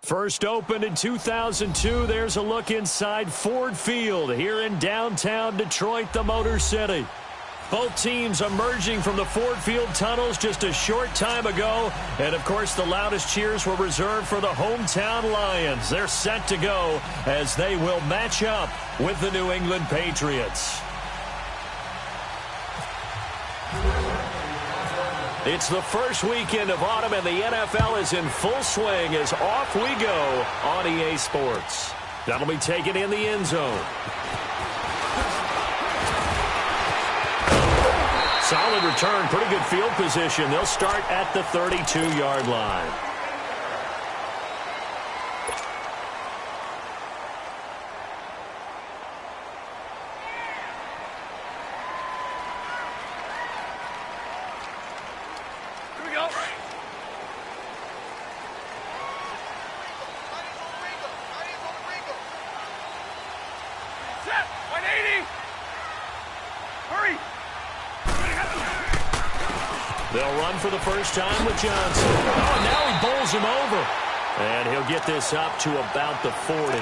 First opened in 2002, there's a look inside Ford Field here in downtown Detroit, the Motor City. Both teams emerging from the Ford Field tunnels just a short time ago. And, of course, the loudest cheers were reserved for the hometown Lions. They're set to go as they will match up with the New England Patriots. It's the first weekend of autumn, and the NFL is in full swing as off we go on EA Sports. That'll be taken in the end zone. Solid return, pretty good field position. They'll start at the 32-yard line. They'll run for the first time with Johnson. Oh, now he bowls him over. And he'll get this up to about the 40.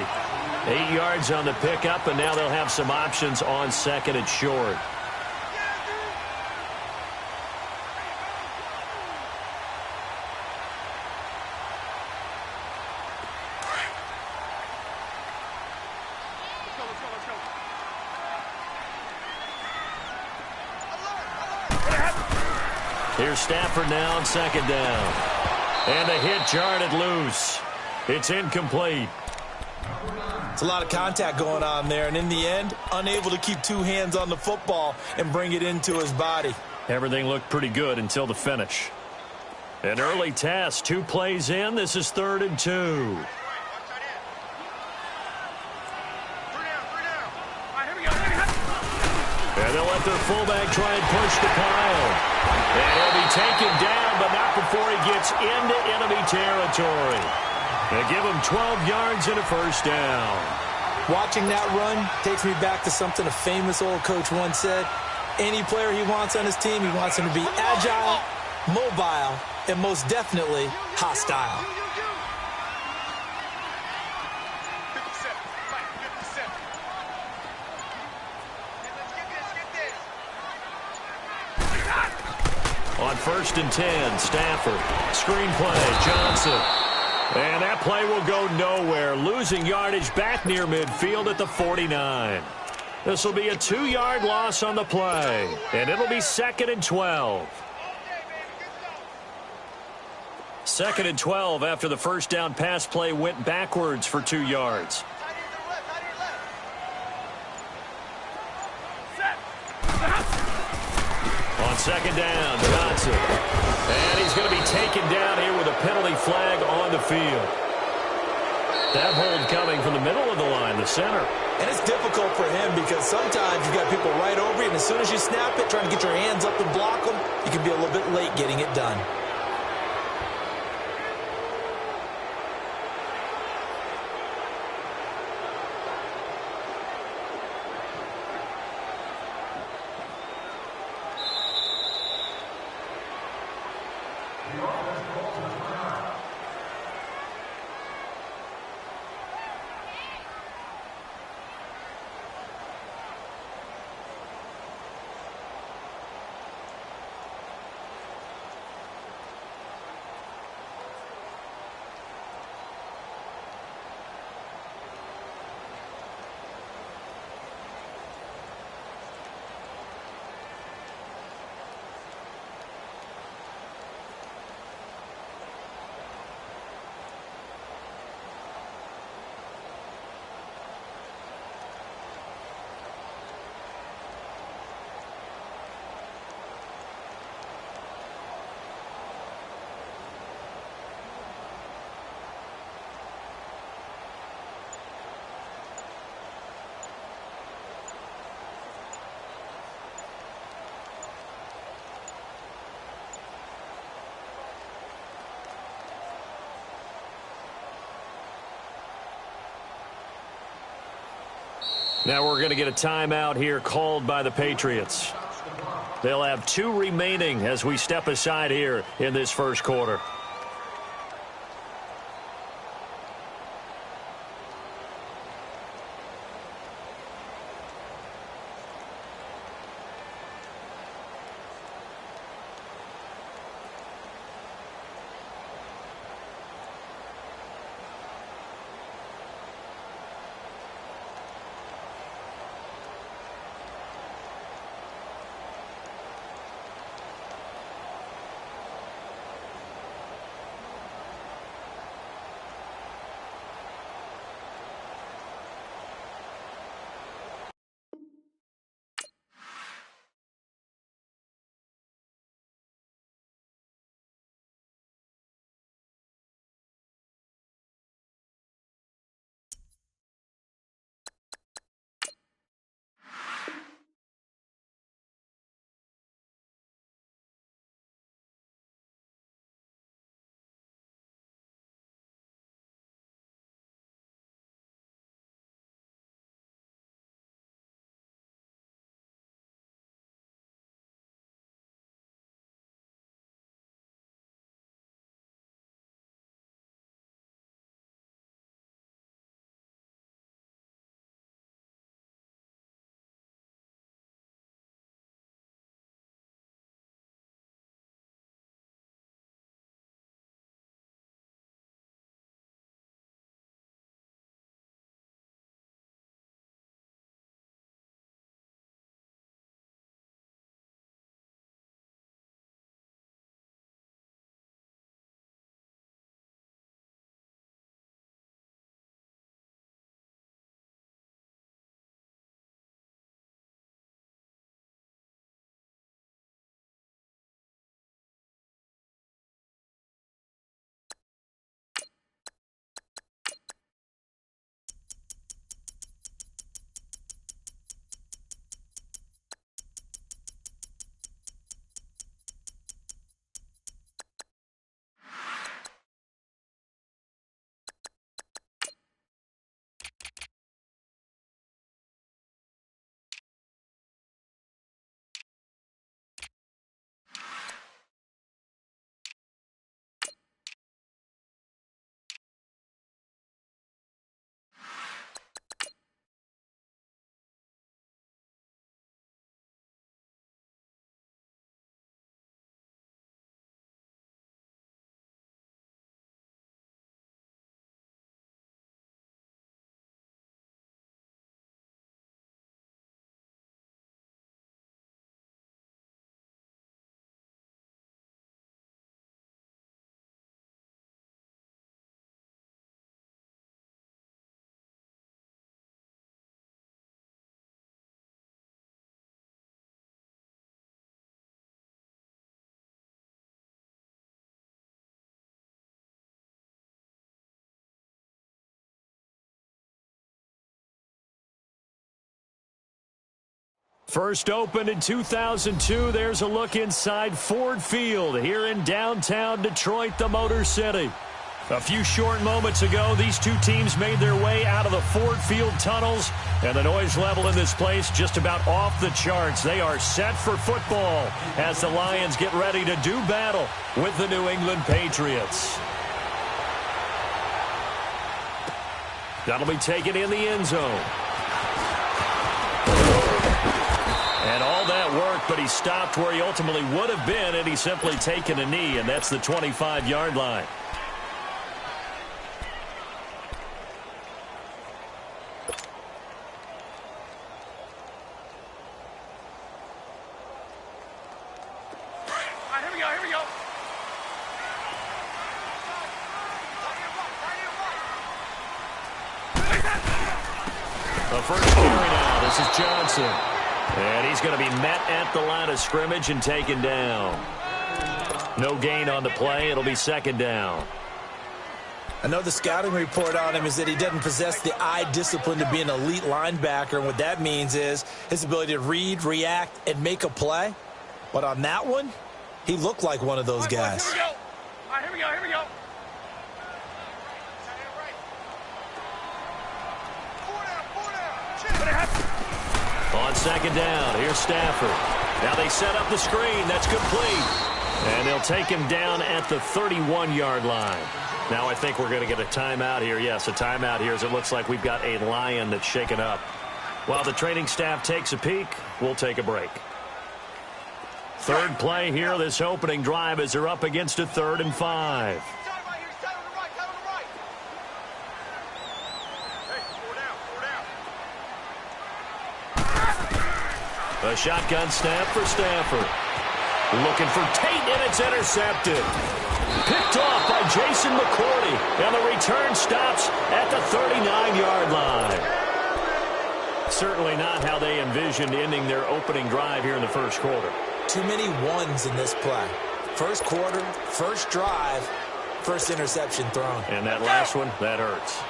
8 yards on the pickup, and now they'll have some options on second and short. Here's Stafford now on second down. And a hit jarred loose. It's incomplete. It's a lot of contact going on there, and in the end, unable to keep two hands on the football and bring it into his body. Everything looked pretty good until the finish. An early test, 2 plays in. This is 3rd and 2. And they'll let their fullback try and push the pile. And he'll be taken down, but not before he gets into enemy territory. They give him 12 yards and a first down. Watching that run takes me back to something a famous old coach once said. Any player he wants on his team, he wants him to be agile, mobile, and most definitely hostile. On 1st and 10, Stafford. Screen play, Johnson. And that play will go nowhere. Losing yardage back near midfield at the 49. This will be a 2-yard loss on the play. And it'll be 2nd and 12. 2nd and 12 after the first down pass play went backwards for 2 yards. On second down, Johnson. And he's going to be taken down here with a penalty flag on the field. That hold coming from the middle of the line, the center. And it's difficult for him because sometimes you've got people right over you, and as soon as you snap it, trying to get your hands up and block them, you can be a little bit late getting it done. Now we're going to get a timeout here called by the Patriots. They'll have 2 remaining as we step aside here in this first quarter. First opened in 2002. There's a look inside Ford Field here in downtown Detroit, the Motor City. A few short moments ago, these two teams made their way out of the Ford Field tunnels, and the noise level in this place just about off the charts. They are set for football as the Lions get ready to do battle with the New England Patriots. That'll be taken in the end zone. And all that work, but he stopped where he ultimately would have been, and he's simply taken a knee, and that's the 25-yard line. The first carry now. This is Johnson. And he's going to be met at the line of scrimmage and taken down. No gain on the play. It'll be second down. I know the scouting report on him is that he doesn't possess the eye discipline to be an elite linebacker. And what that means is his ability to read, react, and make a play. But on that one, he looked like one of those guys. Here we go. All right, here we go. Here we go. On second down, here's Stafford. Now they set up the screen. That's complete. And they'll take him down at the 31-yard line. Now I think we're going to get a timeout here. Yes, a timeout here as it looks like we've got a Lion that's shaken up. While the training staff takes a peek, we'll take a break. Third play here, this opening drive as they're up against a 3rd and 5. A shotgun snap for Stafford. Looking for Tate, and it's intercepted. Picked off by Jason McCourty, and the return stops at the 39-yard line. Certainly not how they envisioned ending their opening drive here in the first quarter. Too many ones in this play. First quarter, first drive, first interception thrown. And that last one, that hurts.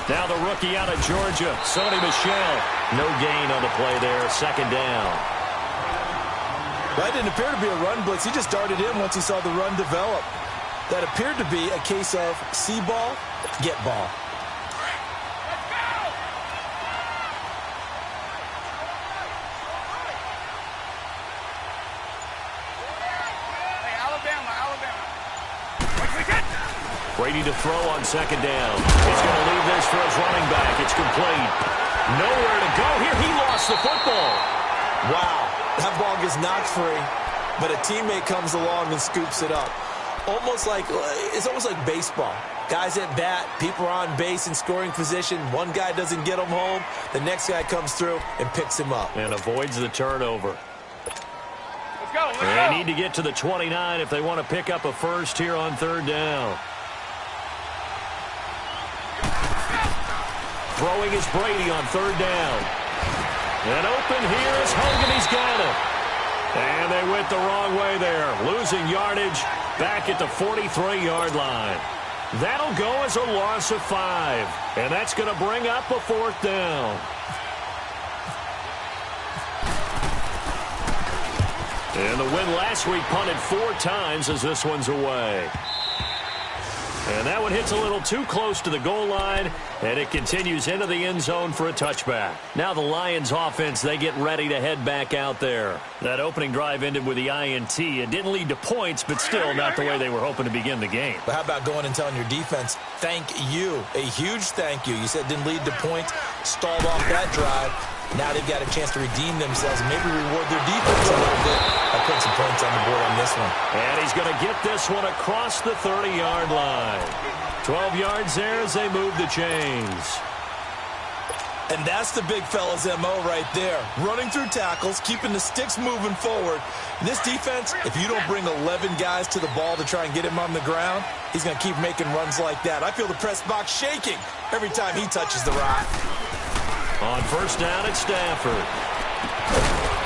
Now the rookie out of Georgia, Sony Michel. No gain on the play there, second down. That didn't appear to be a run blitz. He just darted in once he saw the run develop. That appeared to be a case of see ball, get ball. Brady to throw on second down. He's going to leave this for his running back. It's complete. Nowhere to go here. He lost the football. Wow, that ball gets knocked free, but a teammate comes along and scoops it up. It's almost like baseball. Guys at bat, people are on base in scoring position. One guy doesn't get him home. The next guy comes through and picks him up. And avoids the turnover. Let's go. They need to get to the 29 if they want to pick up a first here on third down. Throwing is Brady on third down. And open here is Hogan. He's got it. And they went the wrong way there. Losing yardage back at the 43-yard line. That'll go as a loss of 5. And that's going to bring up a 4th down. And the win last week punted 4 times as this one's away. And that one hits a little too close to the goal line, and it continues into the end zone for a touchback. Now the Lions offense, they get ready to head back out there. That opening drive ended with the INT. It didn't lead to points, but still not the way they were hoping to begin the game. But how about going and telling your defense, thank you, a huge thank you. You said it didn't lead to points, stalled off that drive. Now they've got a chance to redeem themselves, maybe reward their defense a little bit by putting some points on the board on this one. And he's going to get this one across the 30-yard line. 12 yards there as they move the chains. And that's the big fella's MO right there. Running through tackles, keeping the sticks moving forward. This defense, if you don't bring 11 guys to the ball to try and get him on the ground, he's going to keep making runs like that. I feel the press box shaking every time he touches the rock. On first down, it's Stafford.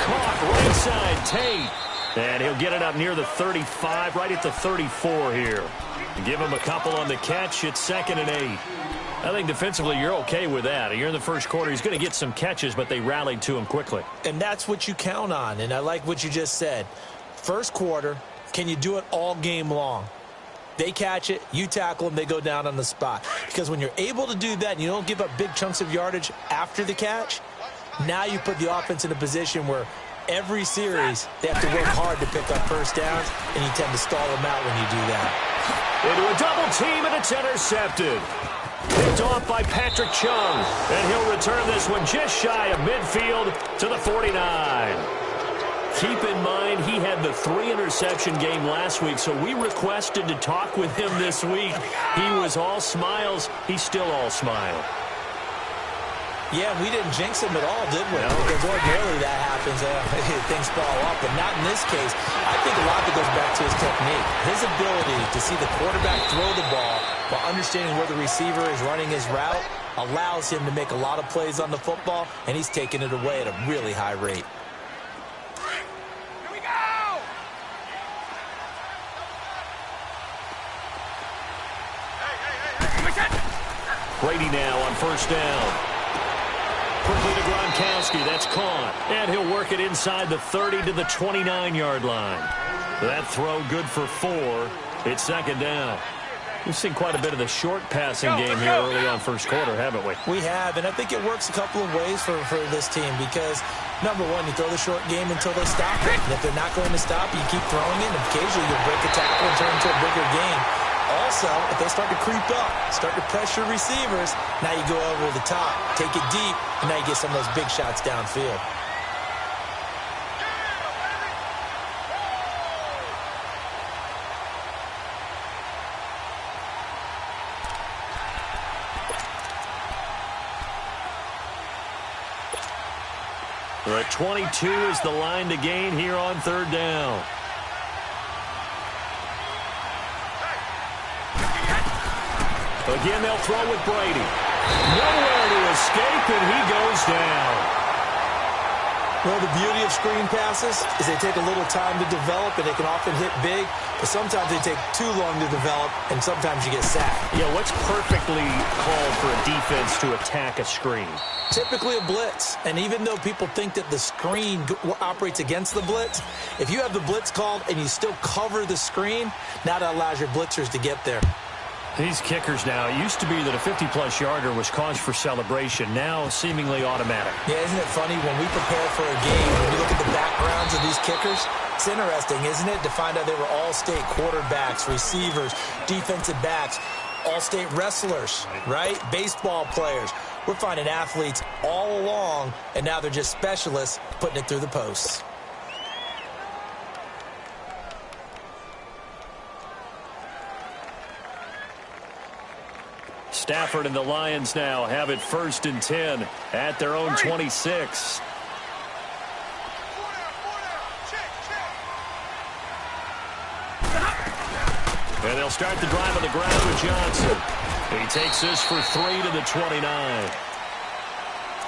Caught right side, Tate. And he'll get it up near the 35, right at the 34 here. Give him a couple on the catch. It's 2nd and 8. I think defensively you're okay with that. You're in the first quarter. He's going to get some catches, but they rallied to him quickly. And that's what you count on, and I like what you just said. First quarter, can you do it all game long? They catch it, you tackle them, they go down on the spot. Because when you're able to do that and you don't give up big chunks of yardage after the catch, now you put the offense in a position where every series they have to work hard to pick up first downs, and you tend to stall them out when you do that. Into a double team, and it's intercepted. Picked off by Patrick Chung, and he'll return this one just shy of midfield to the 49. Keep in mind, he had the 3-interception game last week, so we requested to talk with him this week. He was all smiles. He's still all smile. Yeah, we didn't jinx him at all, did we? No. Because ordinarily that happens. Things fall off, but not in this case. I think a lot of it goes back to his technique. His ability to see the quarterback throw the ball while understanding where the receiver is running his route allows him to make a lot of plays on the football, and he's taking it away at a really high rate. Here we go! Brady now on first down. Quickly to Gronkowski. That's caught. And he'll work it inside the 30 to the 29-yard line. That throw good for 4. It's 2nd down. We've seen quite a bit of the short passing game here early on first quarter, haven't we? We have, and I think it works a couple of ways for this team because, number one, you throw the short game until they stop it. And if they're not going to stop, you keep throwing it, and occasionally you'll break a tackle and turn into a bigger game. Also, if they start to creep up, start to pressure receivers, now you go over the top, take it deep, and now you get some of those big shots downfield. We're at 22 is the line to gain here on 3rd down. Again, they'll throw with Brady. Nowhere to escape, and he goes down. Well, the beauty of screen passes is they take a little time to develop, and they can often hit big, but sometimes they take too long to develop, and sometimes you get sacked. Yeah, what's perfectly called for a defense to attack a screen? Typically a blitz, and even though people think that the screen operates against the blitz, if you have the blitz called and you still cover the screen, now that allows your blitzers to get there. These kickers now, it used to be that a 50-plus yarder was cause for celebration. Now, seemingly automatic. Yeah, isn't it funny when we prepare for a game, when we look at the backgrounds of these kickers? It's interesting, isn't it, to find out they were all-state quarterbacks, receivers, defensive backs, all-state wrestlers, right? Baseball players. We're finding athletes all along, and now they're just specialists putting it through the posts. Stafford and the Lions now have it 1st and 10 at their own 26. And they'll start the drive on the ground with Johnson. He takes this for 3 to the 29.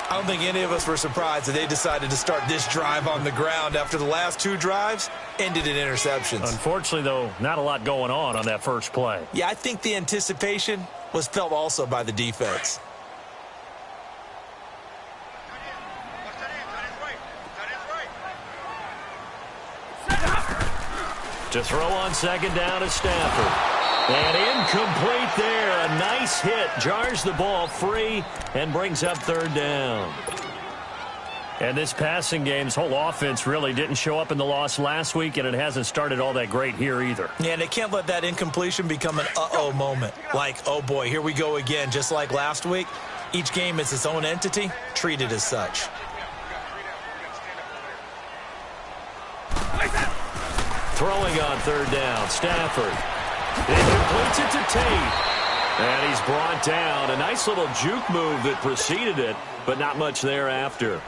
I don't think any of us were surprised that they decided to start this drive on the ground after the last 2 drives ended in interceptions. Unfortunately, though, not a lot going on that first play. Yeah, I think the anticipation was felt also by the defense. To throw on 2nd down is Stafford. And incomplete there. A nice hit. Jars the ball free and brings up 3rd down. And this passing game's whole offense really didn't show up in the loss last week, and it hasn't started all that great here either. Yeah, and they can't let that incompletion become an uh-oh moment. Like, oh boy, here we go again, just like last week. Each game is its own entity, treated as such. Throwing on 3rd down, Stafford. He completes it to Tate. And he's brought down. A nice little juke move that preceded it, but not much thereafter.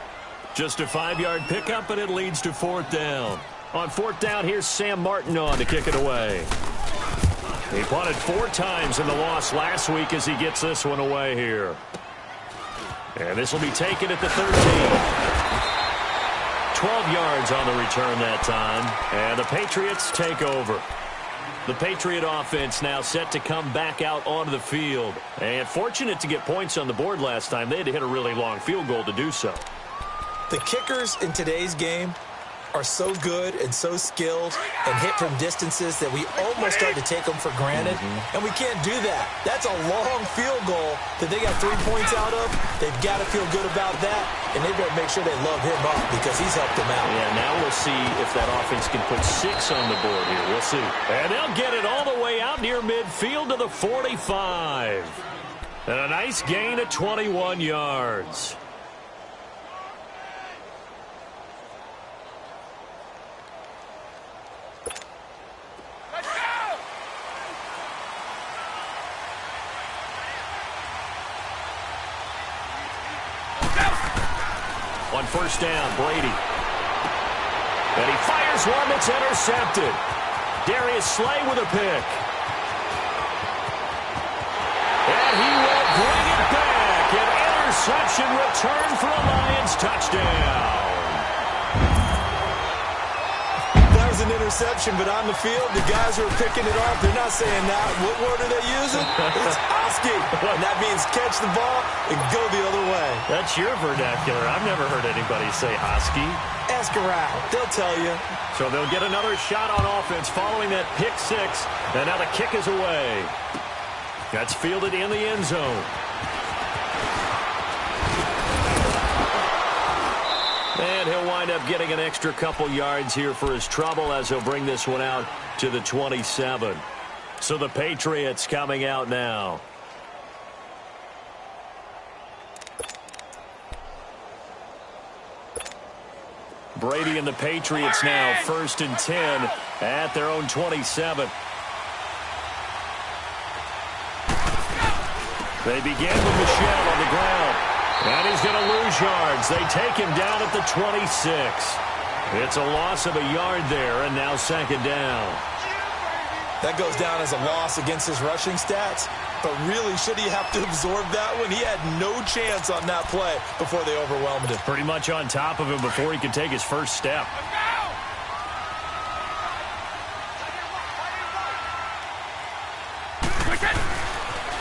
Just a 5-yard pickup, and it leads to 4th down. On 4th down, here's Sam Martin on to kick it away. He punted 4 times in the loss last week as he gets this one away here. And this will be taken at the 13. 12 yards on the return that time, and the Patriots take over. The Patriot offense now set to come back out onto the field. And fortunate to get points on the board last time. They had to hit a really long field goal to do so. The kickers in today's game are so good and so skilled and hit from distances that we almost start to take them for granted, and we can't do that. That's a long field goal that they got 3 points out of. They've got to feel good about that, and they better make sure they love him up because he's helped them out. Yeah, now we'll see if that offense can put 6 on the board here. We'll see. And they'll get it all the way out near midfield to the 45. And a nice gain of 21 yards. On first down, Brady. And he fires one that's intercepted. Darius Slay with a pick. And he will bring it back. An interception return for a Lions touchdown. That was an interception, but on the field, the guys who are picking it off, they're not saying that. What word are they using? It's Oski. And that means catch the ball and go the other way. That's your vernacular. I've never heard anybody say Husky. Ask around. They'll tell you. So they'll get another shot on offense following that pick 6. And now the kick is away. That's fielded in the end zone. And he'll wind up getting an extra couple yards here for his trouble as he'll bring this one out to the 27. So the Patriots coming out now. Brady and the Patriots now 1st and 10 at their own 27. They begin with Michel on the ground. And he's going to lose yards. They take him down at the 26. It's a loss of a yard there, and now 2nd down. That goes down as a loss against his rushing stats. But really, should he have to absorb that one? He had no chance on that play before they overwhelmed him. Pretty much on top of him before he could take his first step.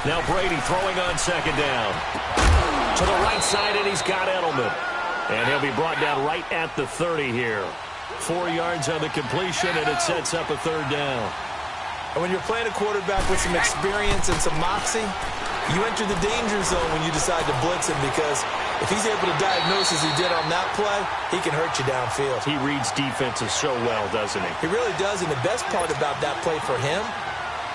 Now Brady throwing on 2nd down. To the right side, and he's got Edelman. And he'll be brought down right at the 30 here. 4 yards on the completion, and it sets up a 3rd down. And when you're playing a quarterback with some experience and some moxie, you enter the danger zone when you decide to blitz him, because if he's able to diagnose as he did on that play, he can hurt you downfield. He reads defenses so well, doesn't he? He really does, and the best part about that play for him,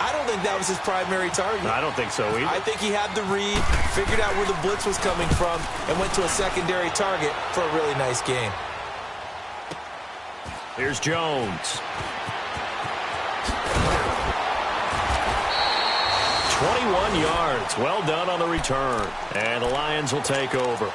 I don't think that was his primary target. I don't think so either. I think he had the read, figured out where the blitz was coming from, and went to a secondary target for a really nice game. Here's Jones. 21 yards. Well done on the return. And the Lions will take over.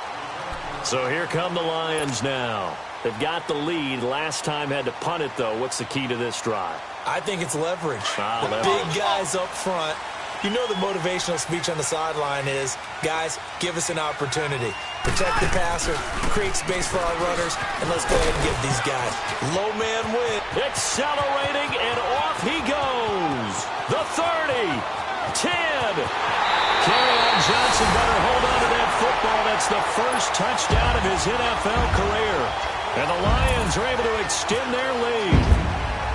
So here come the Lions now. They've got the lead. Last time had to punt it, though. What's the key to this drive? I think it's leverage. Leverage. Big guys up front. You know the motivational speech on the sideline is, guys, give us an opportunity. Protect the passer, create space for our runners, and let's go ahead and give these guys. Low man win. Accelerating, and off he goes. The 30, 10. Kerryon Johnson better hold on to that football. That's the first touchdown of his NFL career. And the Lions are able to extend their lead.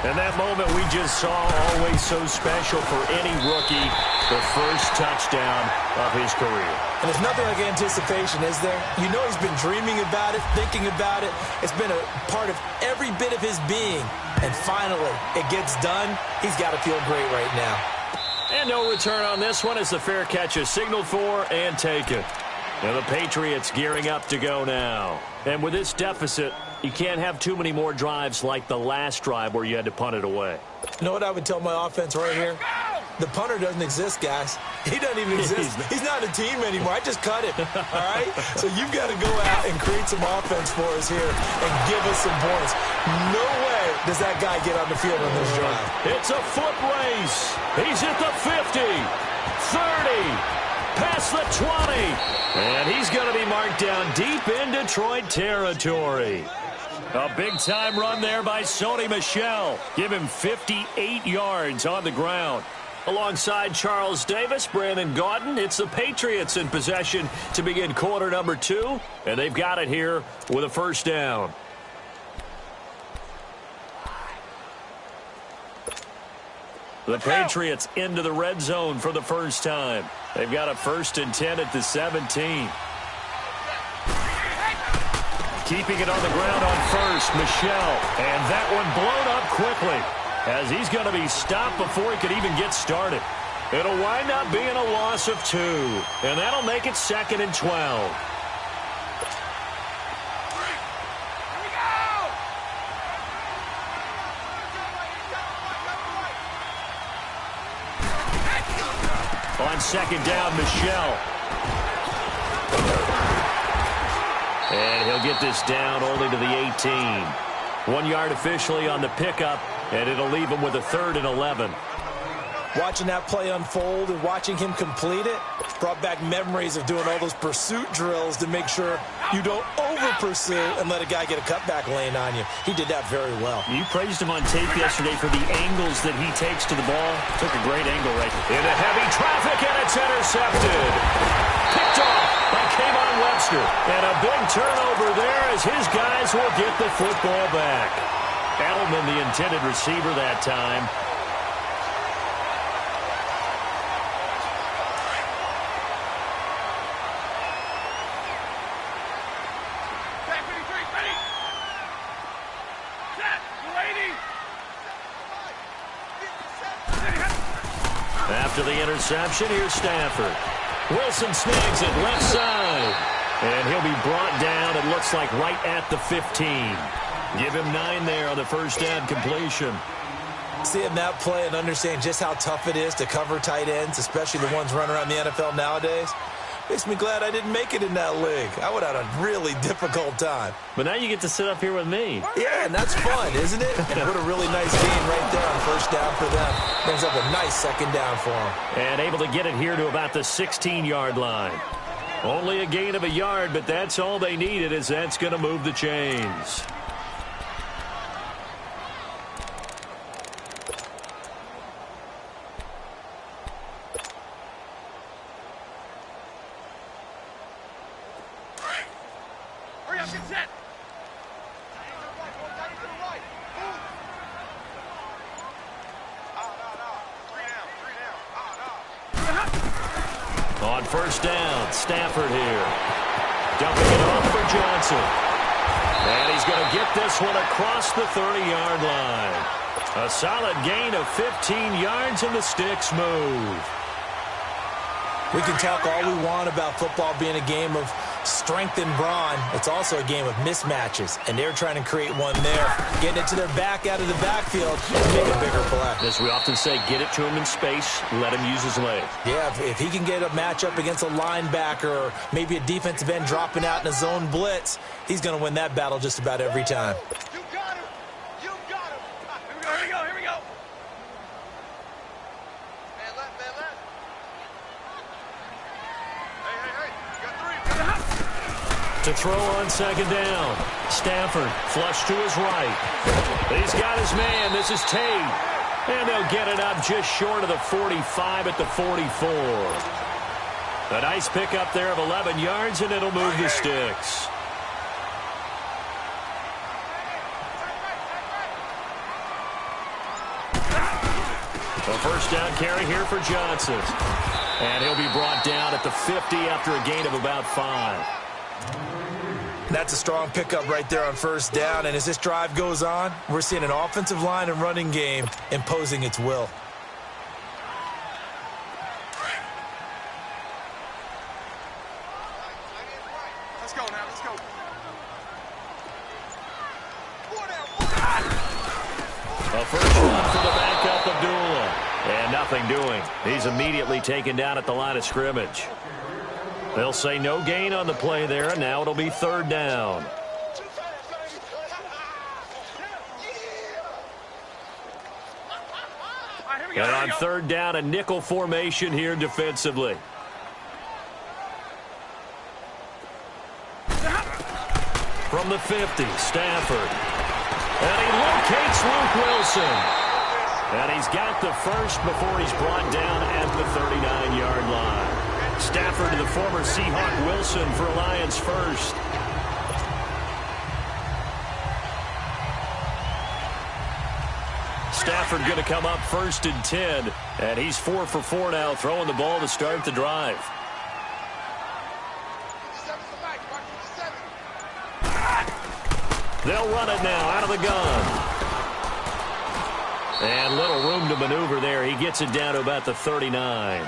And that moment we just saw, always so special for any rookie, the first touchdown of his career. And there's nothing like anticipation, is there? You know he's been dreaming about it, thinking about it. It's been a part of every bit of his being. And finally, it gets done. He's got to feel great right now. And no return on this one as the fair catch is signaled for and taken. Now the Patriots gearing up to go now. And with this deficit, you can't have too many more drives like the last drive where you had to punt it away. You know what I would tell my offense right here? The punter doesn't exist, guys. He doesn't even exist. He's not a team anymore. I just cut him, all right? So you've got to go out and create some offense for us here and give us some points. No way does that guy get on the field on this drive. It's a foot race. He's at the 50, 30. Past the 20, and he's going to be marked down deep in Detroit territory. A big-time run there by Sony Michel. Give him 58 yards on the ground. Alongside Charles Davis, Brandon Gaudin, it's the Patriots in possession to begin quarter number 2, and they've got it here with a first down. The Patriots into the red zone for the first time. They've got a 1st and 10 at the 17. Keeping it on the ground on first, Michel. And that one blown up quickly as he's going to be stopped before he could even get started. It'll wind up being a loss of 2, and that'll make it 2nd and 12. On 2nd down, Michel. And he'll get this down only to the 18. 1 yard officially on the pickup, and it'll leave him with a 3rd and 11. Watching that play unfold and watching him complete it brought back memories of doing all those pursuit drills to make sure you don't over-pursue and let a guy get a cutback lane on you. He did that very well. You praised him on tape yesterday for the angles that he takes to the ball. Took a great angle right there. Into heavy traffic, and it's intercepted. Picked off by Kayvon Webster. And a big turnover there as his guys will get the football back. Edelman, the intended receiver that time. After the interception, here's Stafford. Wilson snags it left side. And he'll be brought down, it looks like, right at the 15. Give him 9 there on the first down completion. Seeing that play and understand just how tough it is to cover tight ends, especially the ones running around the NFL nowadays, makes me glad I didn't make it in that league. I would have had a really difficult time. But now you get to sit up here with me. Yeah, and that's fun, isn't it? And put a really nice gain right there on first down for them. Brings up a nice 2nd down for them. And able to get it here to about the 16-yard line. Only a gain of a yard, but that's all they needed, as that's going to move the chains. On first down, Stafford here. Dumping it off for Johnson. And he's going to get this one across the 30-yard line. A solid gain of 15 yards, and the sticks move. We can talk all we want about football being a game of strength and brawn. It's also a game of mismatches, and they're trying to create one there. Getting it to their back out of the backfield and make a bigger play. As we often say, get it to him in space, let him use his legs. Yeah, if he can get a matchup against a linebacker or maybe a defensive end dropping out in a zone blitz, he's going to win that battle just about every time. You got him. You got him. Here we go. Here we go. Man left. Hey. You got 3. To throw on 2nd down. Stafford flush to his right. He's got his man. This is Tate. And they'll get it up just short of the 45 at the 44. A nice pickup there of 11 yards, and it'll move the sticks. A first down carry here for Johnson. And he'll be brought down at the 50 after a gain of about 5. That's a strong pickup right there on first down, and as this drive goes on, we're seeing an offensive line and running game imposing its will. Let's go now. Let's go. A first one for the backup, Abdullah. And nothing doing. He's immediately taken down at the line of scrimmage. They'll say no gain on the play there, and now it'll be 3rd down. And on 3rd down, a nickel formation here defensively. From the 50, Stafford. And he locates Luke Wilson. And he's got the first before he's brought down at the 39-yard line. Stafford to the former Seahawk Wilson for Lions first. Stafford going to come up first and 10. And he's 4 for 4 now, throwing the ball to start the drive. They'll run it now out of the gun. And little room to maneuver there. He gets it down to about the 39.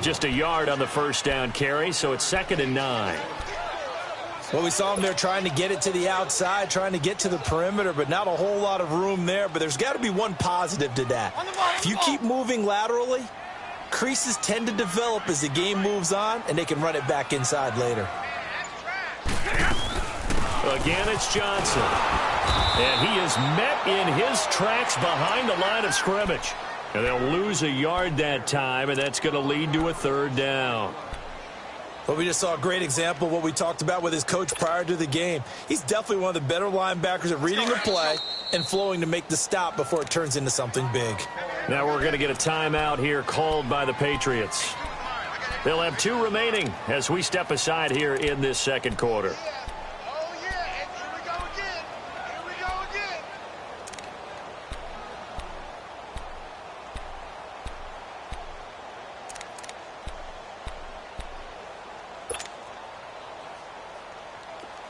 Just a yard on the first down carry, so it's 2nd and 9. Well, we saw him there trying to get it to the outside, trying to get to the perimeter, but not a whole lot of room there. But there's got to be one positive to that. If you keep moving laterally, creases tend to develop as the game moves on, and they can run it back inside later. Again, it's Johnson. And he is met in his tracks behind the line of scrimmage. And they'll lose a yard that time, and that's going to lead to a 3rd down. Well, we just saw a great example of what we talked about with his coach prior to the game. He's definitely one of the better linebackers at reading a play and flowing to make the stop before it turns into something big. Now we're going to get a timeout here called by the Patriots. They'll have 2 remaining as we step aside here in this second quarter.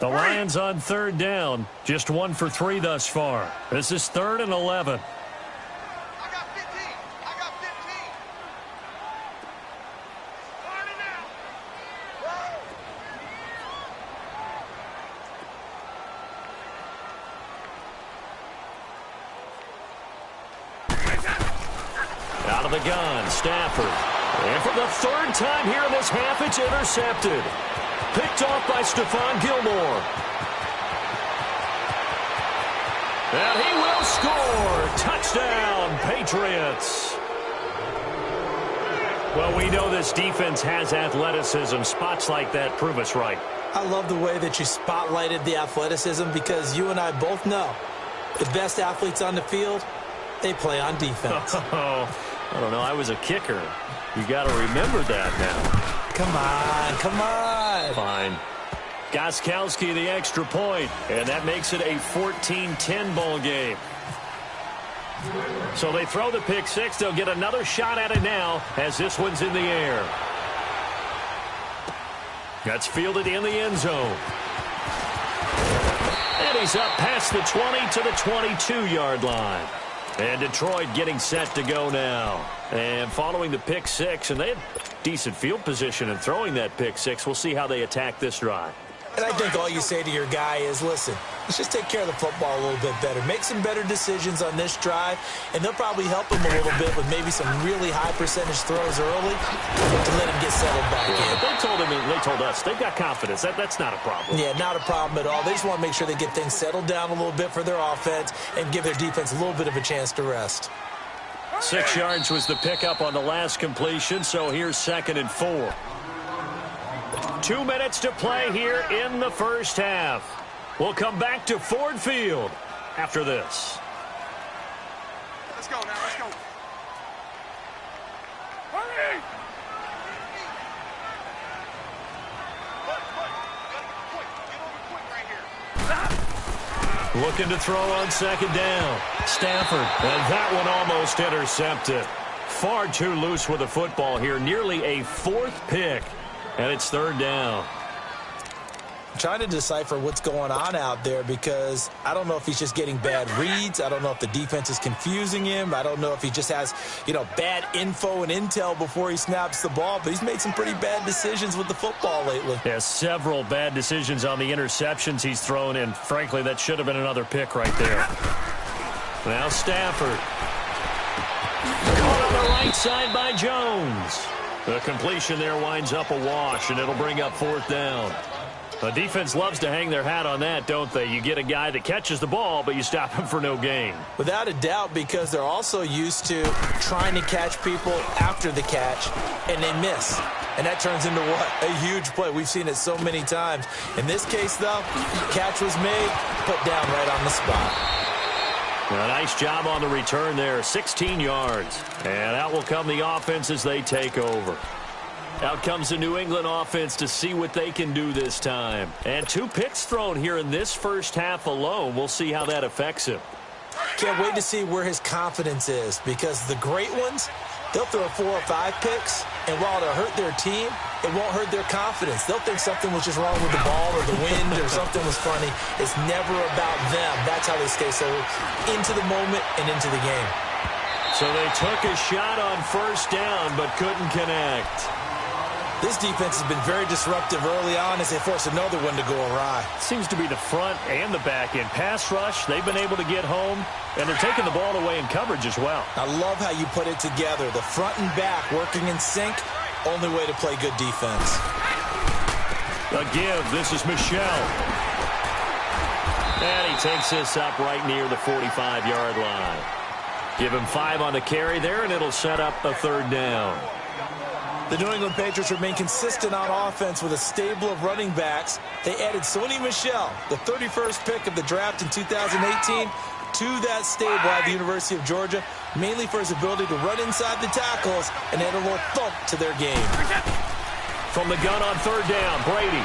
The Lions on 3rd down, just 1 for 3 thus far. This is 3rd and 11. I got 15. I got 15. Starting now. Out of the gun, Stafford. And for the 3rd time here in this half, it's intercepted. Picked off by Stephon Gilmore. And he will score. Touchdown, Patriots. Well, we know this defense has athleticism. Spots like that prove us right. I love the way that you spotlighted the athleticism because you and I both know the best athletes on the field, they play on defense. I don't know. I was a kicker. You got to remember that now. Come on, come on. Fine. Gostkowski the extra point, and that makes it a 14-10 ball game. So they throw the pick six. They'll get another shot at it now as this one's in the air. That's fielded in the end zone. And he's up past the 20 to the 22-yard line. And Detroit getting set to go now. And following the pick six, and they had decent field position in throwing that pick six. We'll see how they attack this drive. And I think all you say to your guy is, listen, let's just take care of the football a little bit better. Make some better decisions on this drive, and they'll probably help him a little bit with maybe some really high percentage throws early to let him get settled back in. They told us they've got confidence. That's not a problem. Yeah, not a problem at all. They just want to make sure they get things settled down a little bit for their offense and give their defense a little bit of a chance to rest. 6 yards was the pickup on the last completion, so here's 2nd and 4. 2 minutes to play here in the first half. We'll come back to Ford Field after this. Let's go now, let's go. Hurry! Looking to throw on 2nd down. Stafford, and that one almost intercepted. Far too loose with the football here. Nearly a 4th pick, and it's 3rd down. I'm trying to decipher what's going on out there because I don't know if he's just getting bad reads. I don't know if the defense is confusing him. I don't know if he just has, bad info and intel before he snaps the ball. But he's made some pretty bad decisions with the football lately. Yeah, several bad decisions on the interceptions he's thrown, and frankly, that should have been another pick right there. Now Stafford. Caught on the right side by Jones. The completion there winds up a wash, and it'll bring up 4th down. The defense loves to hang their hat on that, don't they? You get a guy that catches the ball, but you stop him for no gain. Without a doubt, because they're also used to trying to catch people after the catch, and they miss. And that turns into what? A huge play. We've seen it so many times. In this case, though, catch was made, put down right on the spot. A nice job on the return there, 16 yards. And out will come the offense as they take over. Out comes the New England offense to see what they can do this time. And 2 picks thrown here in this first half alone. We'll see how that affects him. Can't wait to see where his confidence is, because the great ones, they'll throw 4 or 5 picks, and while it'll hurt their team, it won't hurt their confidence. They'll think something was just wrong with the ball or the wind or something was funny. It's never about them. That's how they stay so into the moment and into the game. So they took a shot on first down but couldn't connect. This defense has been very disruptive early on as they force another one to go awry. Seems to be the front and the back end. Pass rush, they've been able to get home, and they're taking the ball away in coverage as well. I love how you put it together. The front and back working in sync, only way to play good defense. A give, this is Michelle. And he takes this up right near the 45-yard line. Give him 5 on the carry there, and it'll set up a 3rd down. The New England Patriots remain consistent on offense with a stable of running backs. They added Sony Michel, the 31st pick of the draft in 2018, to that stable at the University of Georgia, mainly for his ability to run inside the tackles and add a little thump to their game. From the gun on 3rd down, Brady.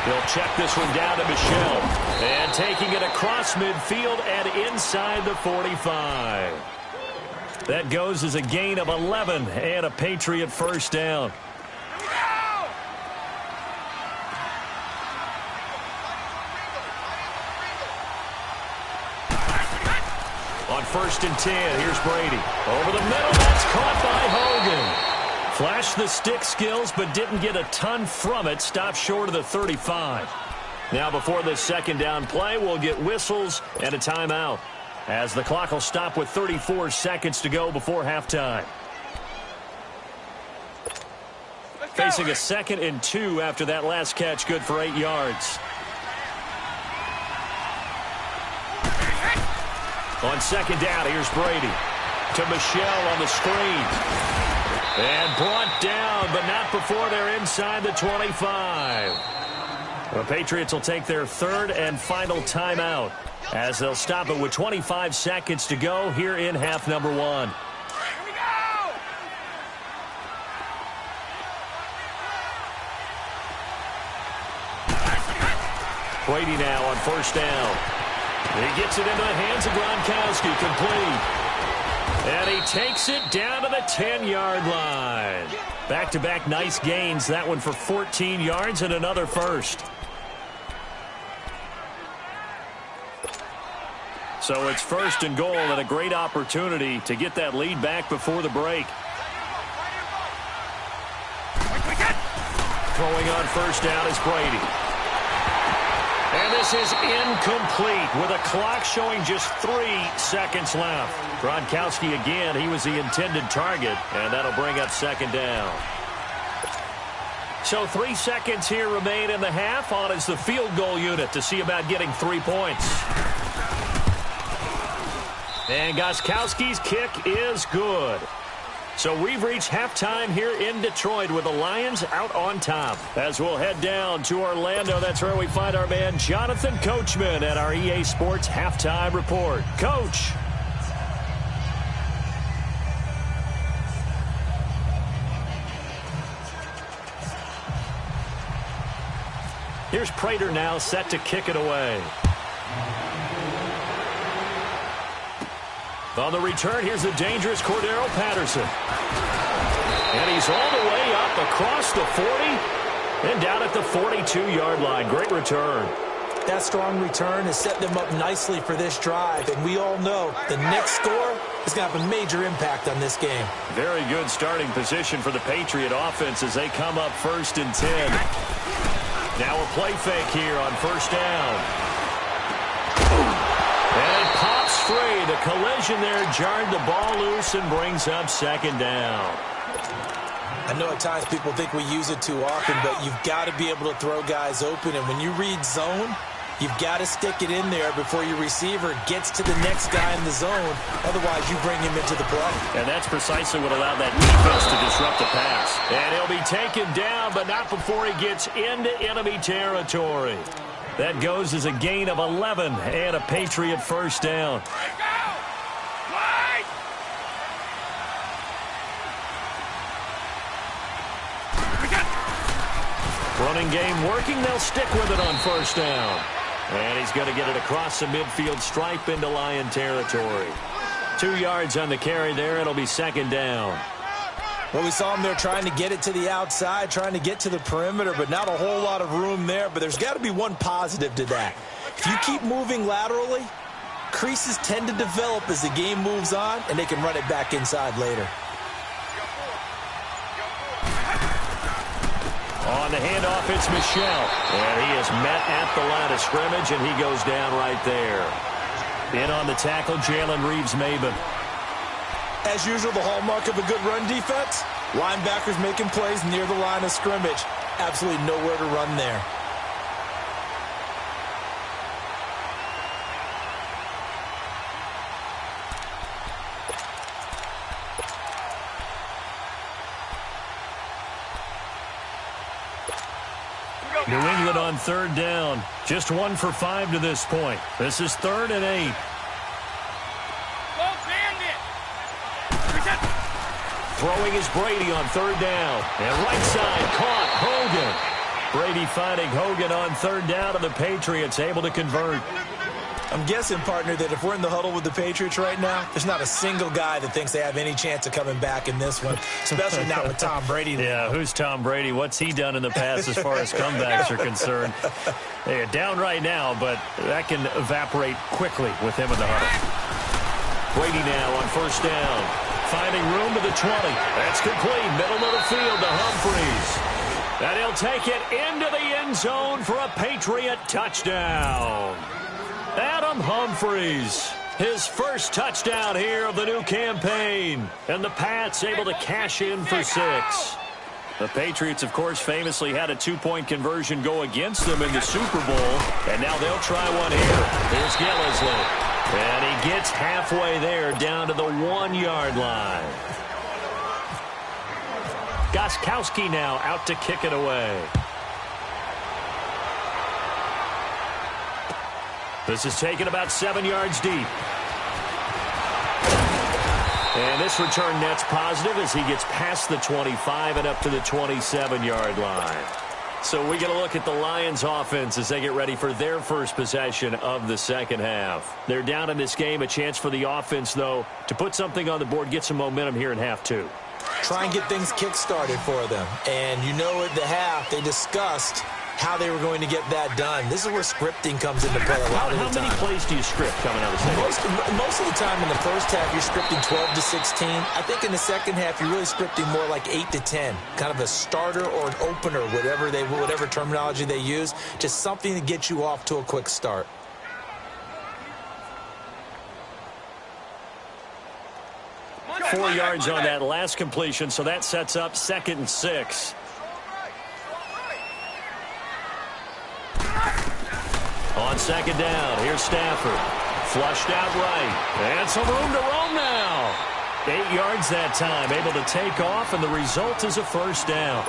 He'll check this one down to Michel. And taking it across midfield and inside the 45. That goes as a gain of 11 and a Patriot first down. On 1st and 10, here's Brady. Over the middle, that's caught by Hogan. Flashed the stick skills, but didn't get a ton from it. Stopped short of the 35. Now before this 2nd down play, we'll get whistles and a timeout, as the clock will stop with 34 seconds to go before halftime. Facing a 2nd and 2 after that last catch, good for 8 yards. On 2nd down, here's Brady. To Michel on the screen. And brought down, but not before they're inside the 25. The Patriots will take their 3rd and final timeout, as they'll stop it with 25 seconds to go here in half number 1. Brady now on 1st down. He gets it into the hands of Gronkowski, complete. And he takes it down to the 10-yard line. Back-to-back nice gains, that one for 14 yards and another first. So it's 1st and goal, and a great opportunity to get that lead back before the break. Throwing on 1st down is Brady. And this is incomplete with a clock showing just 3 seconds left. Gronkowski again, he was the intended target, and that'll bring up 2nd down. So 3 seconds here remain in the half. On is the field goal unit to see about getting 3 points. And Gostkowski's kick is good. So we've reached halftime here in Detroit with the Lions out on top. As we'll head down to Orlando, that's where we find our man Jonathan Coachman at our EA Sports Halftime Report. Coach. Here's Prater now set to kick it away. On the return, here's the dangerous Cordero Patterson. And he's all the way up across the 40 and down at the 42-yard line. Great return. That strong return has set them up nicely for this drive, and we all know the next score is going to have a major impact on this game. Very good starting position for the Patriot offense as they come up 1st and 10. Now a play fake here on 1st down. And it pops free. The collision there jarred the ball loose and brings up 2nd down. I know at times people think we use it too often, but you've got to be able to throw guys open. And when you read zone, you've got to stick it in there before your receiver gets to the next guy in the zone. Otherwise, you bring him into the play. And that's precisely what allowed that defense to disrupt the pass. And he'll be taken down, but not before he gets into enemy territory. That goes as a gain of 11 and a Patriot first down. Running game working. They'll stick with it on first down. And he's going to get it across the midfield stripe into Lion territory. 2 yards on the carry there. It'll be second down. Well, we saw him there trying to get it to the outside, trying to get to the perimeter, but not a whole lot of room there. But there's got to be one positive to that. If you keep moving laterally, creases tend to develop as the game moves on, and they can run it back inside later. On the handoff, it's Michel. And he is met at the line of scrimmage, and he goes down right there. In on the tackle, Jalen Reeves-Maybin. As usual, the hallmark of a good run defense, linebackers making plays near the line of scrimmage. Absolutely nowhere to run there. New England on third down. Just 1 for 5 to this point. This is 3rd and 8. Throwing is Brady on third down. And right side caught Hogan. Brady finding Hogan on third down, and the Patriots able to convert. I'm guessing, partner, that if we're in the huddle with the Patriots right now, there's not a single guy that thinks they have any chance of coming back in this one, especially not with Tom Brady. Yeah, who's Tom Brady? What's he done in the past as far as comebacks are concerned? They're down right now, but that can evaporate quickly with him in the huddle. Brady now on first down. Finding room to the 20. That's complete. Middle of the field to Humphries. And he'll take it into the end zone for a Patriot touchdown. Adam Humphries, his first touchdown here of the new campaign. And the Pats able to cash in for 6. The Patriots, of course, famously had a 2-point conversion go against them in the Super Bowl. And now they'll try one here. Here's Gillisley. And he gets halfway there down to the 1-yard line. Gostkowski now out to kick it away. This is taken about 7 yards deep. And this return net's positive as he gets past the 25 and up to the 27-yard line. So we get a look at the Lions offense as they get ready for their first possession of the second half. They're down in this game. A chance for the offense, though, to put something on the board, get some momentum here in half 2. Try and get things kick-started for them. And you know at the half, they discussed how they were going to get that done. This is where scripting comes into play a lot of the time. How many plays do you script coming out of the second half? Most of the time in the first half, you're scripting 12 to 16. I think in the second half, you're really scripting more like 8 to 10. Kind of a starter or an opener, whatever terminology they use. Just something to get you off to a quick start. Four yards on that last completion, so that sets up 2nd and 6. On second down, here's Stafford. Flushed out right. And some room to roam now. 8 yards that time, able to take off, and the result is a first down.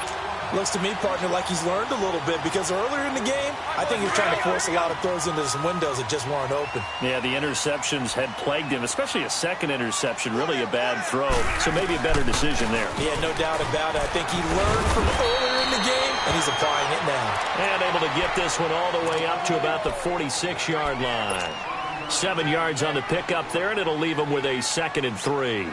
Looks to me, partner, like he's learned a little bit because earlier in the game, I think he was trying to force a lot of throws into some windows that just weren't open. Yeah, the interceptions had plagued him, especially a second interception, really a bad throw. So maybe a better decision there. Yeah, no doubt about it. I think he learned from earlier in the game, and he's applying it now. And able to get this one all the way up to about the 46-yard line. 7 yards on the pickup there, and it'll leave him with a 2nd and 3.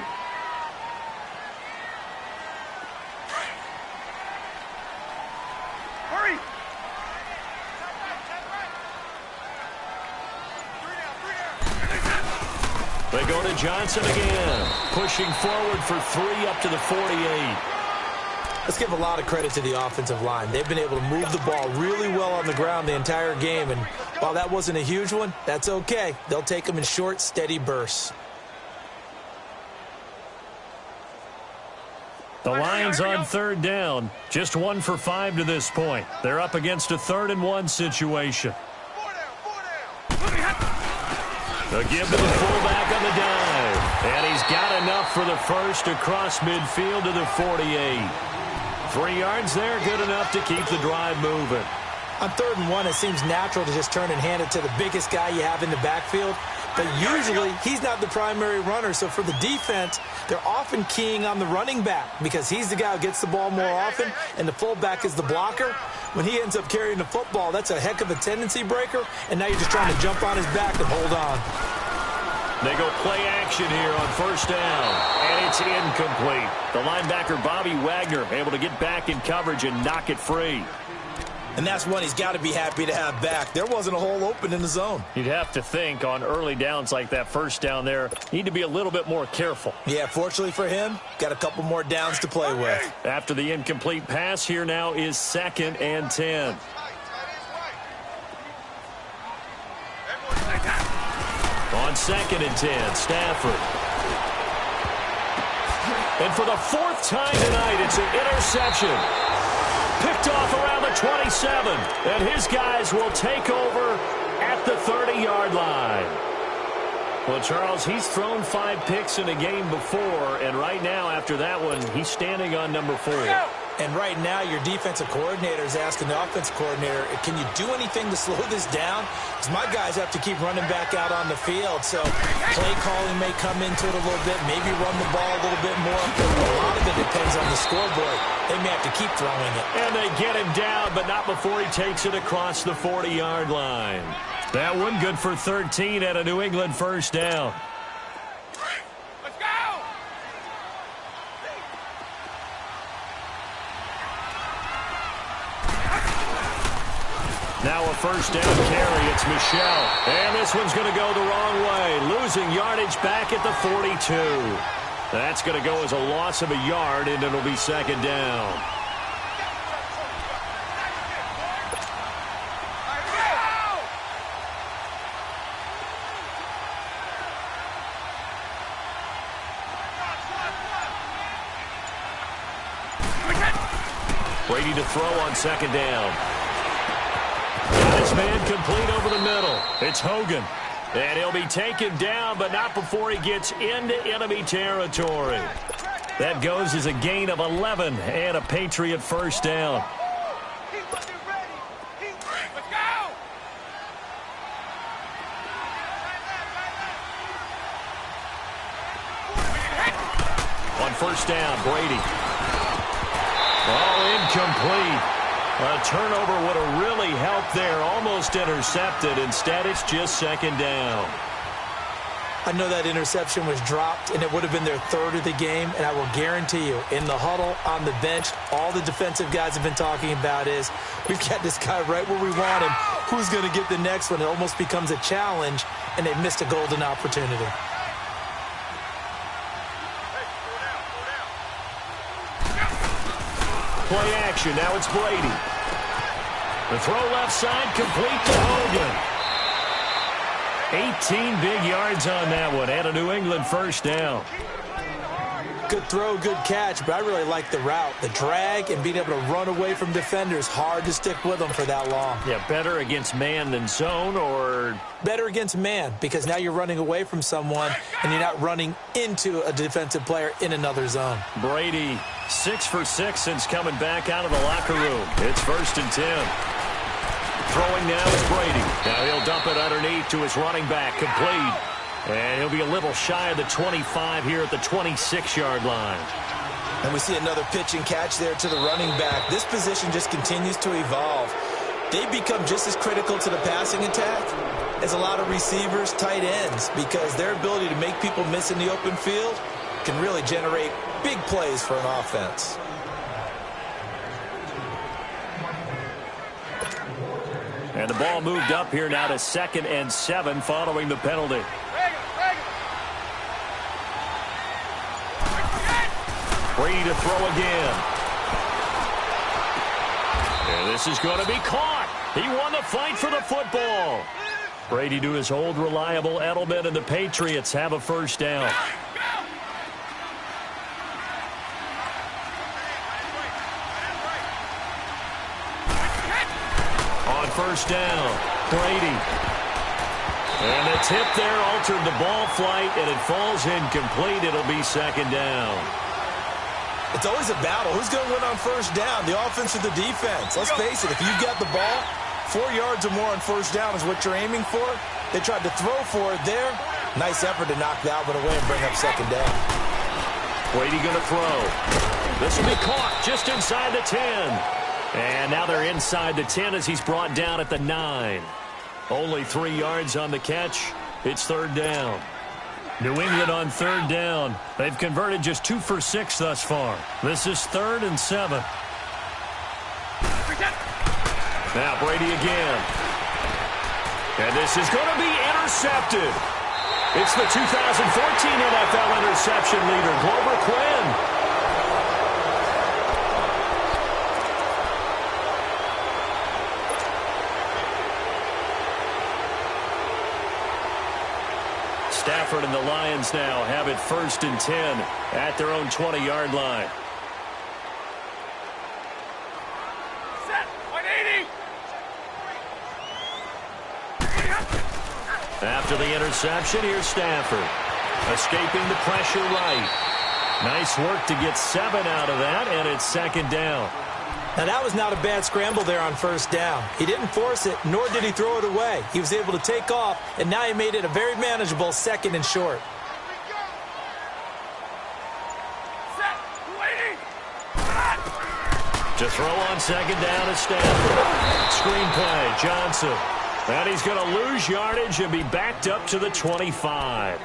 They go to Johnson again, pushing forward for 3 up to the 48. Let's give a lot of credit to the offensive line. They've been able to move the ball really well on the ground the entire game, and while that wasn't a huge one, that's okay. They'll take them in short, steady bursts. The Lions on third down, just 1 for 5 to this point. They're up against a 3rd and 1 situation. The give to the fullback on the dive. And he's got enough for the first across midfield to the 48. 3 yards there, good enough to keep the drive moving. On 3rd and 1, it seems natural to just turn and hand it to the biggest guy you have in the backfield. But usually, he's not the primary runner. So for the defense, they're often keying on the running back because he's the guy who gets the ball more often, and the fullback is the blocker. When he ends up carrying the football, that's a heck of a tendency breaker, and now you're just trying to jump on his back and hold on. They go play action here on 1st down, and it's incomplete. The linebacker, Bobby Wagner, able to get back in coverage and knock it free. And that's one he's got to be happy to have back. There wasn't a hole open in the zone. You'd have to think on early downs like that 1st down there, need to be a little bit more careful. Yeah, fortunately for him, got a couple more downs to play with. After the incomplete pass, here now is 2nd and 10. On 2nd and 10, Stafford. And for the 4th time tonight, it's an interception. Picked off around the 27. And his guys will take over at the 30-yard line. Well, Charles, he's thrown 5 picks in a game before, and right now, after that one, he's standing on number 4. And right now, your defensive coordinator is asking the offensive coordinator, can you do anything to slow this down? Because my guys have to keep running back out on the field. So play calling may come into it a little bit, maybe run the ball a little bit more. A lot of it depends on the scoreboard. They may have to keep throwing it. And they get him down, but not before he takes it across the 40-yard line. That one good for 13 at a New England 1st down. Let's go! Now a 1st down carry. It's Michel. And this one's going to go the wrong way. Losing yardage back at the 42. That's going to go as a loss of a yard, and it'll be 2nd down. Brady to throw on 2nd down. Got his man complete over the middle. It's Hogan. And he'll be taken down, but not before he gets into enemy territory. That goes as a gain of 11 and a Patriot 1st down. Let's go! On 1st down, Brady. Oh, incomplete. A turnover would have really helped there. Almost intercepted. Instead, it's just 2nd down. I know that interception was dropped, and it would have been their 3rd of the game. And I will guarantee you, in the huddle, on the bench, all the defensive guys have been talking about is, we've got this guy right where we want him. Who's going to get the next one? It almost becomes a challenge, and they missed a golden opportunity. Play action. Now it's Brady. The throw left side, complete to Hogan. 18 big yards on that one, and a New England 1st down. Good throw, good catch, but I really like the route. The drag and being able to run away from defenders, hard to stick with them for that long. Yeah, better against man than zone, or? Better against man, because now you're running away from someone, and you're not running into a defensive player in another zone. Brady, 6 for 6 since coming back out of the locker room. It's 1st and 10. Throwing now is Brady. Now he'll dump it underneath to his running back, complete. And he'll be a little shy of the 25 here at the 26-yard line. And we see another pitch and catch there to the running back. This position just continues to evolve. They become just as critical to the passing attack as a lot of receivers, tight ends, because their ability to make people miss in the open field can really generate big plays for an offense. And the ball moved up here now to 2nd and 7 following the penalty. Brady to throw again. And this is going to be caught. He won the fight for the football. Brady to his old reliable Edelman, and the Patriots have a 1st down. first down. Brady. And the tip there altered the ball flight, and it falls incomplete. It'll be second down. It's always a battle. Who's going to win on first down, the offense or the defense? Let's face it, if you've got the ball, 4 yards or more on first down is what you're aiming for. They tried to throw for it there. Nice effort to knock that one away and bring up second down. Brady going to throw. This will be caught just inside the 10. And now they're inside the 10 as he's brought down at the 9. Only 3 yards on the catch. It's third down. New England on third down. They've converted just 2 for 6 thus far. This is 3rd and 7. Now Brady again. And this is going to be intercepted. It's the 2014 NFL interception leader, Glover Quinn. Stafford and the Lions now have it 1st and 10 at their own 20-yard line. Set. 180. After the interception, here's Stafford. Escaping the pressure right. Nice work to get 7 out of that, and it's second down. Now, that was not a bad scramble there on first down. He didn't force it, nor did he throw it away. He was able to take off, and now he made it a very manageable 2nd and short. Set. 280. To throw on second down is Stafford. Screen play, Johnson. And he's going to lose yardage and be backed up to the 25.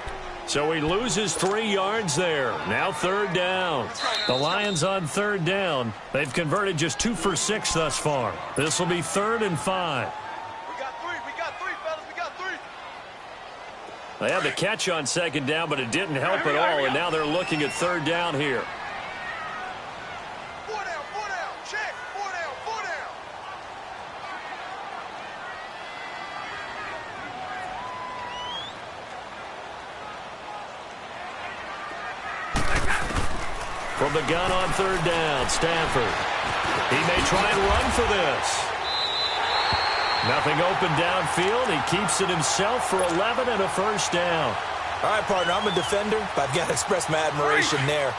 So he loses 3 yards there. Now third down. The Lions on third down. They've converted just 2 for 6 thus far. This will be 3rd and 5. We got 3. We got 3, fellas. We got 3. They had the catch on second down, but it didn't help at all. And now they're looking at third down here. 4 down. 4 down. Check. 4 down. 4 down. From the gun on third down, Stafford. He may try and run for this. Nothing open downfield. He keeps it himself for 11 and a first down. All right, partner, I'm a defender, but I've got to express my admiration there.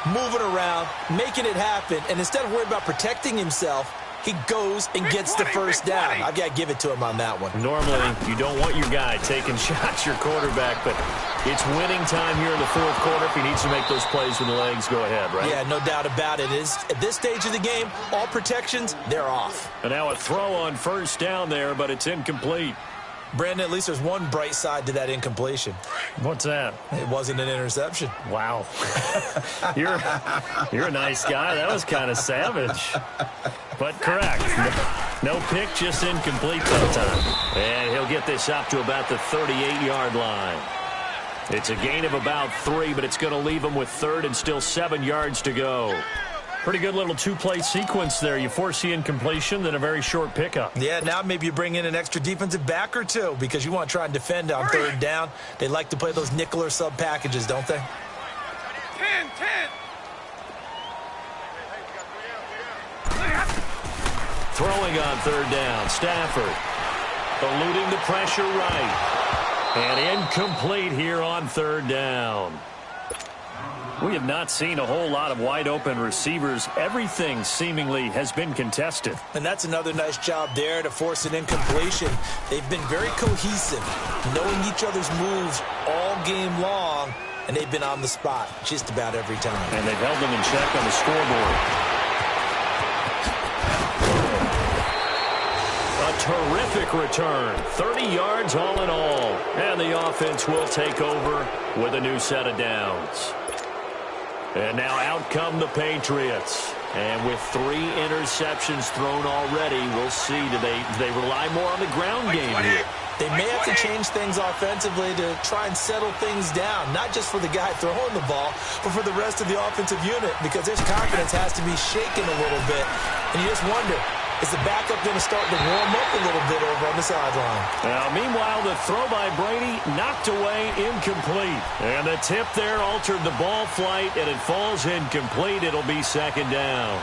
Moving around, making it happen, and instead of worrying about protecting himself, he goes and gets the first down. I've got to give it to him on that one. Normally, you don't want your guy taking shots, your quarterback, but it's winning time here in the fourth quarter. If he needs to make those plays when the legs go ahead, right? Yeah, no doubt about it. At this stage of the game, all protections, they're off. And now a throw on first down there, but it's incomplete. Brandon, at least there's one bright side to that incompletion. What's that? It wasn't an interception. Wow. You're a nice guy. That was kind of savage. But correct. No pick, just incomplete that time. And he'll get this up to about the 38-yard line. It's a gain of about 3, but it's going to leave him with 3rd and still 7 yards to go. Pretty good little 2-play sequence there. You force the incompletion, then a very short pickup. Yeah, now maybe you bring in an extra defensive back or two because you want to try and defend on third down. They like to play those nickel or sub packages, don't they? 10. Throwing on third down, Stafford. Eluding the pressure right. And incomplete here on third down. We have not seen a whole lot of wide-open receivers. Everything seemingly has been contested. And that's another nice job there to force an incompletion. They've been very cohesive, knowing each other's moves all game long, and they've been on the spot just about every time. And they've held them in check on the scoreboard. A terrific return. 30 yards all in all. And the offense will take over with a new set of downs. And now out come the Patriots. And with 3 interceptions thrown already, we'll see. Do they rely more on the ground game here? They may have to change things offensively to try and settle things down, not just for the guy throwing the ball, but for the rest of the offensive unit, because their confidence has to be shaken a little bit. And you just wonder, is the backup going to start to warm up a little bit over on the sideline? Now, meanwhile, the throw by Brady knocked away, incomplete. And the tip there altered the ball flight, and it falls incomplete. It'll be second down.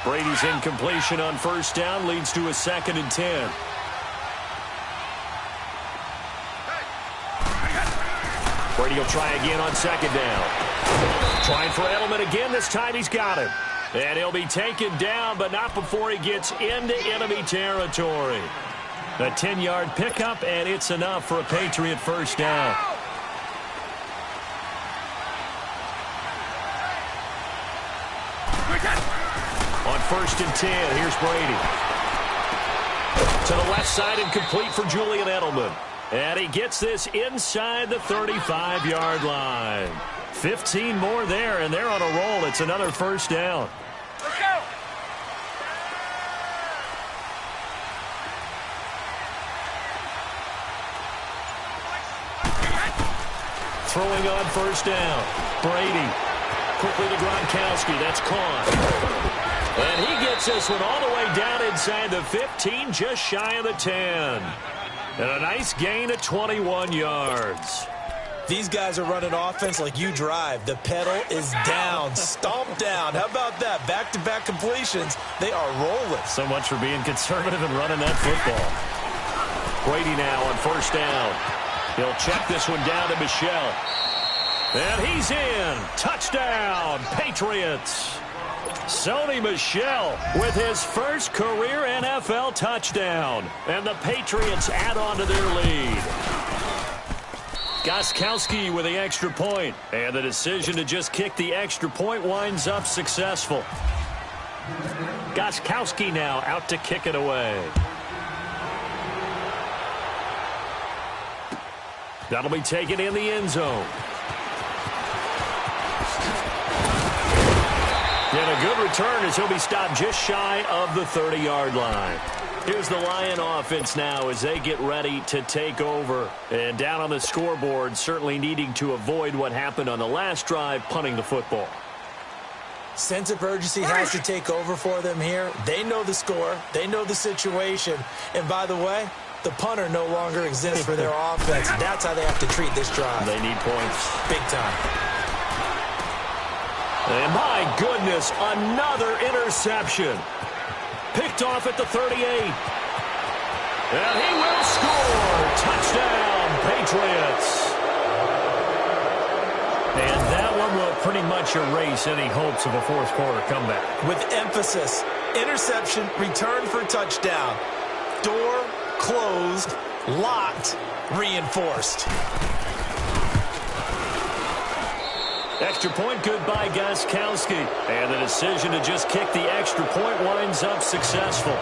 Brady's incompletion on first down leads to a 2nd and 10. Brady will try again on 2nd down. Trying for Edelman again. This time he's got him. And he'll be taken down, but not before he gets into enemy territory. A 10-yard pickup, and it's enough for a Patriot first down. On 1st and 10, here's Brady. To the left side and complete for Julian Edelman. And he gets this inside the 35-yard line. 15 more there, and they're on a roll. It's another first down. Let's go. Throwing on first down. Brady. Quickly to Gronkowski. That's caught. And he gets this one all the way down inside the 15, just shy of the 10. And a nice gain of 21 yards. These guys are running offense like you drive. The pedal is down, stomped down. How about that? Back-to-back completions. They are rolling. So much for being conservative and running that football. Brady now on first down. He'll check this one down to Michel. And he's in. Touchdown, Patriots. Sony Michel with his first career NFL touchdown. And the Patriots add on to their lead. Gostkowski with the extra point. And the decision to just kick the extra point winds up successful. Gostkowski now out to kick it away. That'll be taken in the end zone. And a good return as he'll be stopped just shy of the 30-yard line. Here's the Lion offense now as they get ready to take over. And down on the scoreboard, certainly needing to avoid what happened on the last drive, punting the football. Sense of urgency has to take over for them here. They know the score. They know the situation. And by the way, the punter no longer exists for their offense. That's how they have to treat this drive. They need points. Big time. And my goodness, another interception. Picked off at the 38. And he will score. Touchdown, Patriots. And that one will pretty much erase any hopes of a fourth quarter comeback. With emphasis, interception, return for touchdown. Door closed, locked, reinforced. Extra point good by Gostkowski. And the decision to just kick the extra point winds up successful.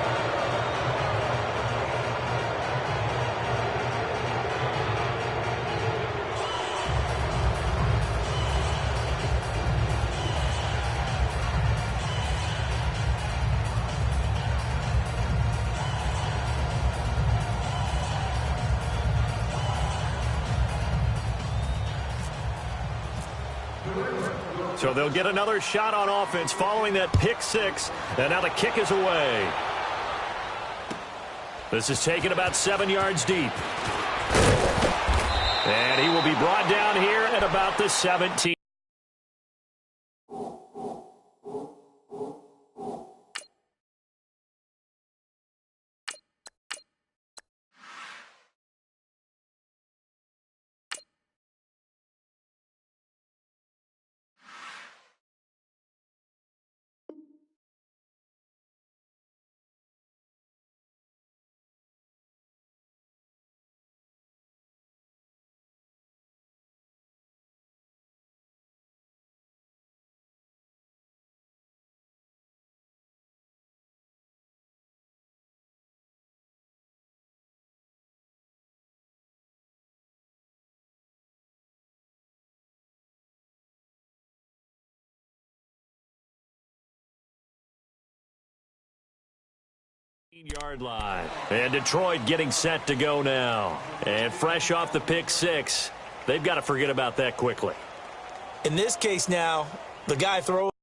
So they'll get another shot on offense following that pick six. And now the kick is away. This is taken about 7 yards deep. And he will be brought down here at about the 17. Yard line. And Detroit getting set to go now. And fresh off the pick six, they've got to forget about that quickly. In this case now, the guy throws.